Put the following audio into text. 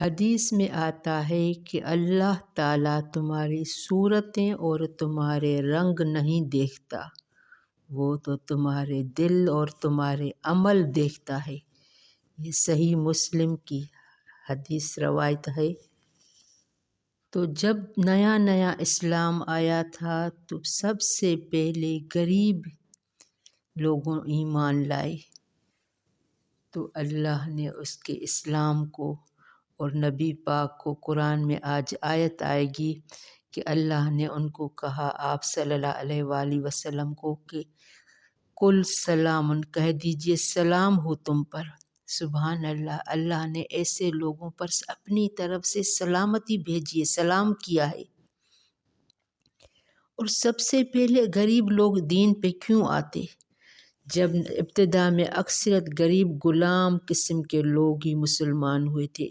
हदीस में आता है कि अल्लाह ताला तुम्हारी सूरतें और तुम्हारे रंग नहीं देखता, वो तो तुम्हारे दिल और तुम्हारे अमल देखता है। ये सही मुस्लिम की हदीस रवायत है। तो जब नया नया इस्लाम आया था तो सबसे पहले गरीब लोगों ईमान लाए, तो अल्लाह ने उसके इस्लाम को और नबी पाक को, कुरान में आज आयत आएगी कि अल्लाह ने उनको कहा आप सल्लल्लाहु अलैहि वसल्लम को कि कुल सलामुन, कह दीजिए सलाम हो तुम पर। सुभान अल्लाह, अल्लाह ने ऐसे लोगों पर अपनी तरफ से सलामती भेजी है, सलाम किया है। और सबसे पहले गरीब लोग दीन पे क्यों आते? जब इब्तिदा में अक्सरियत गरीब गुलाम किस्म के लोग ही मुसलमान हुए थे।